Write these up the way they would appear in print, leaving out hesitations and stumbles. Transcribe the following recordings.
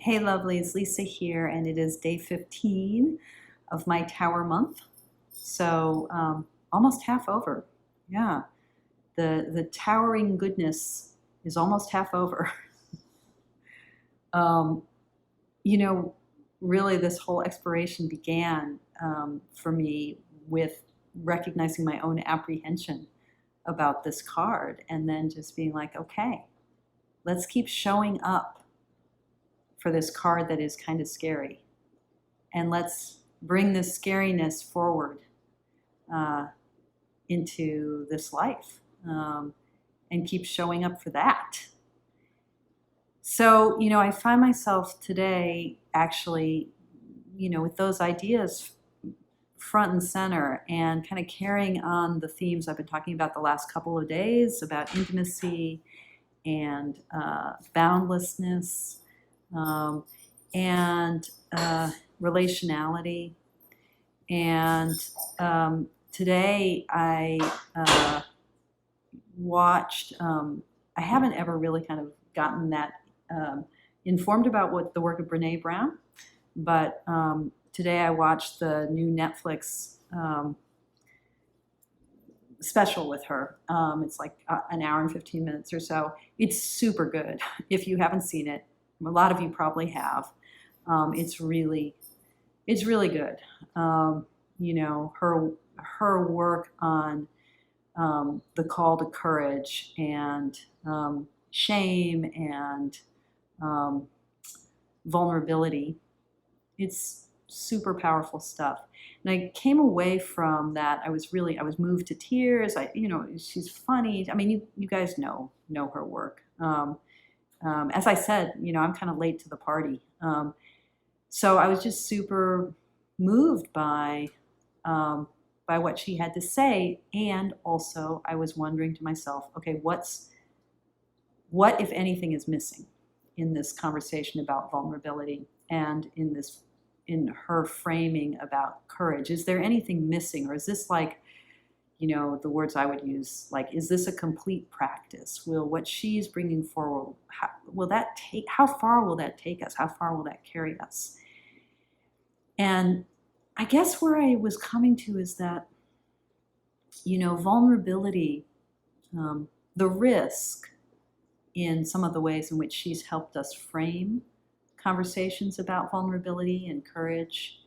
Hey lovelies, Lisa here, and it is day 15 of my Tower month. So almost half over. Yeah, the towering goodness is almost half over. um, you know, really, this whole exploration began for me with recognizing my own apprehension about this card, and then just being like, okay, let's keep showing up for this card that is kind of scary, and let's bring this scariness forward uh, into this life, and keep showing up for that. So, I find myself today actually, with those ideas front and center and kind of carrying on the themes I've been talking about the last couple of days about intimacy and boundlessness, um, and relationality. And today I watched, I haven't ever really kind of gotten that informed about what the work of Brene Brown, but today I watched the new Netflix special with her. It's like an hour and 15 minutes or so. It's super good. If you haven't seen it, a lot of you probably have. It's really good. Her work on the call to courage and shame and um, vulnerability. It's super powerful stuff. And I came away from that. I was moved to tears. She's funny. I mean, you guys know her work. As I said, I'm kind of late to the party. So I was just super moved by what she had to say, and also I was wondering to myself, okay, what if anything is missing in this conversation about vulnerability, and in her framing about courage? Is there anything missing, or is this like, the words I would use, like, is this a complete practice? Will what she's bringing forward, how far will that take us? How far will that carry us? And I guess where I was coming to is that, vulnerability, the risk in some of the ways in which she's helped us frame conversations about vulnerability and courage,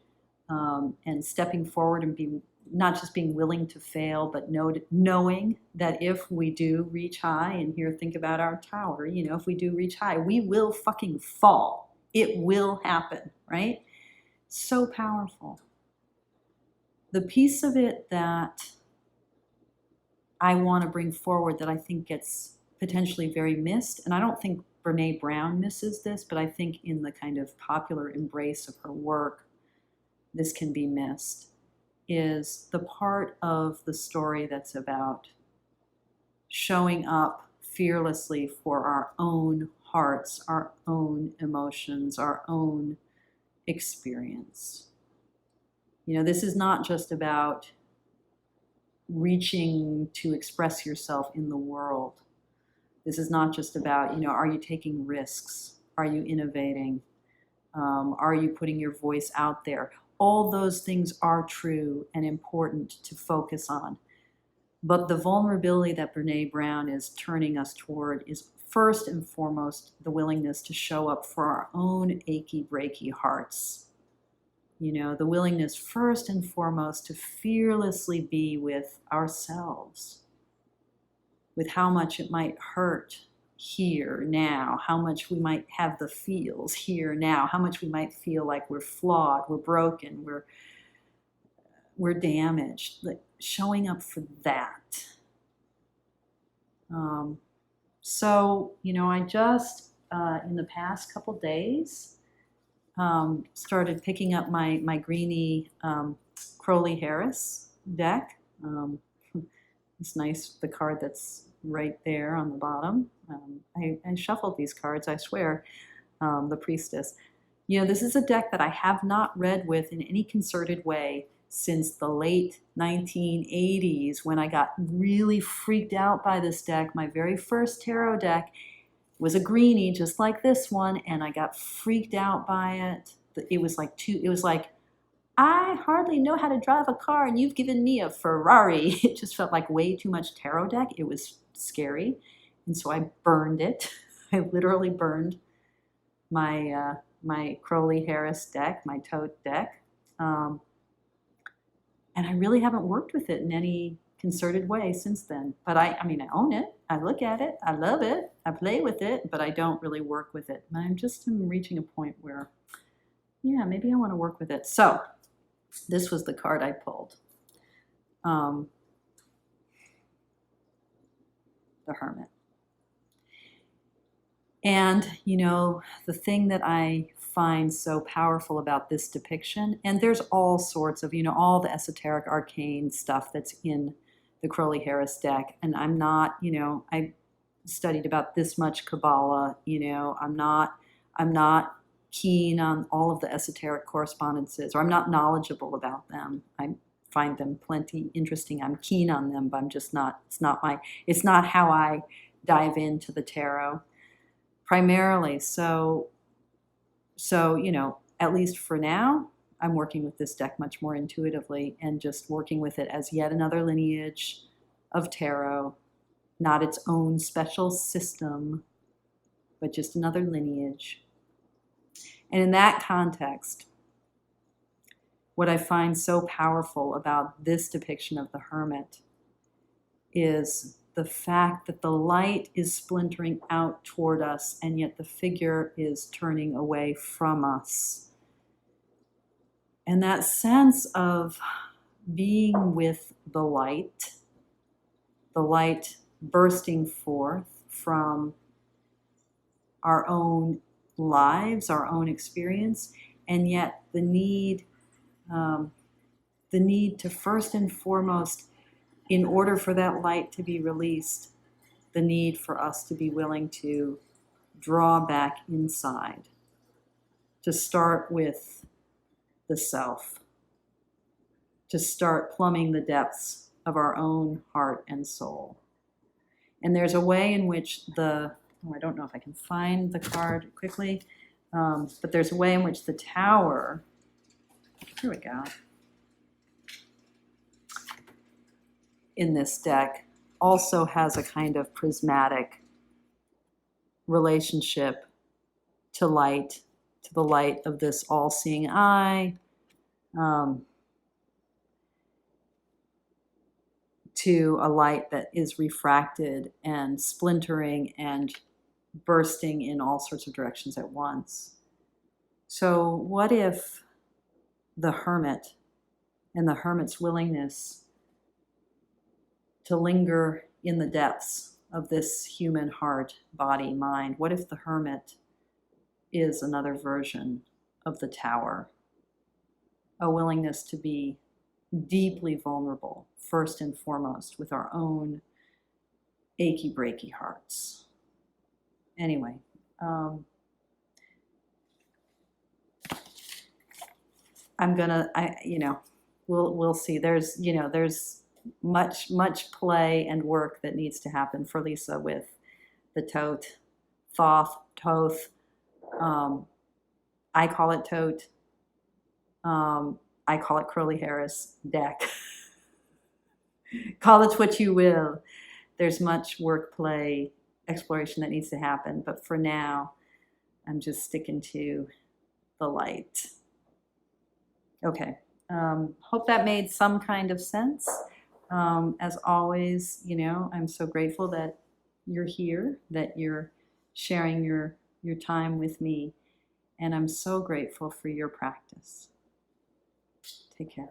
and stepping forward and not just being willing to fail, but knowing that if we do reach high, and here think about our tower, if we do reach high, we will fucking fall. It will happen, right? So powerful. The piece of it that I want to bring forward that I think gets potentially very missed, and I don't think Brene Brown misses this, but I think in the kind of popular embrace of her work, this can be missed, is the part of the story that's about showing up fearlessly for our own hearts, our own emotions, our own experience. This is not just about reaching to express yourself in the world. This is not just about, are you taking risks? Are you innovating? Are you putting your voice out there? All those things are true and important to focus on. But the vulnerability that Brene Brown is turning us toward is first and foremost the willingness to show up for our own achy, breaky hearts. The willingness first and foremost to fearlessly be with ourselves, with how much it might hurt here now, how much we might have the feels here now, how much we might feel like we're flawed, we're broken, we're damaged. Like, showing up for that. I just in the past couple days started picking up my Greenie Crowley Harris deck. It's nice, the card that's right there on the bottom. I shuffled these cards, I swear. The Priestess. This is a deck that I have not read with in any concerted way since the late 1980s, when I got really freaked out by this deck, my very first tarot deck. was a greenie just like this one, and I got freaked out by it. It was like, I hardly know how to drive a car and you've given me a Ferrari. It just felt like way too much tarot deck. It was scary. And so I burned it. I literally burned my Crowley Harris deck, my tote deck. And I really haven't worked with it in any concerted way since then. But I mean, I own it. I look at it. I love it. I play with it, but I don't really work with it. And I'm reaching a point where, yeah, maybe I want to work with it. So this was the card I pulled. The Hermit. And, you know, the thing that I find so powerful about this depiction, and there's all sorts of, you know, all the esoteric arcane stuff that's in the Crowley Harris deck. And I'm not, you know, I studied about this much Kabbalah, you know, I'm not keen on all of the esoteric correspondences, or I'm not knowledgeable about them. I find them plenty interesting. I'm keen on them, but I'm just not, it's not how I dive into the tarot primarily. So, you know, at least for now, I'm working with this deck much more intuitively and just working with it as yet another lineage of tarot, not its own special system, but just another lineage. And in that context, what I find so powerful about this depiction of the Hermit is the fact that the light is splintering out toward us, and yet the figure is turning away from us. And that sense of being with the light bursting forth from our own lives, our own experience, and yet the need to first and foremost, in order for that light to be released, the need for us to be willing to draw back inside, to start with the self, to start plumbing the depths of our own heart and soul. And there's a way in which I don't know if I can find the card quickly, but there's a way in which the Tower, here we go, in this deck also has a kind of prismatic relationship to light, to the light of this all-seeing eye, to a light that is refracted and splintering and bursting in all sorts of directions at once. So what if the Hermit and the Hermit's willingness to linger in the depths of this human heart, body, mind, what if the Hermit is another version of the Tower? A willingness to be deeply vulnerable, first and foremost, with our own achy, breaky hearts. Anyway, we'll see. There's much play and work that needs to happen for Lisa with the Toth. I call it Tote. I call it Crowley Harris deck. Call it what you will. There's much work, play, exploration that needs to happen, but for now, I'm just sticking to the light. Okay, hope that made some kind of sense. As always, I'm so grateful that you're here, that you're sharing your time with me, and I'm so grateful for your practice. Take care.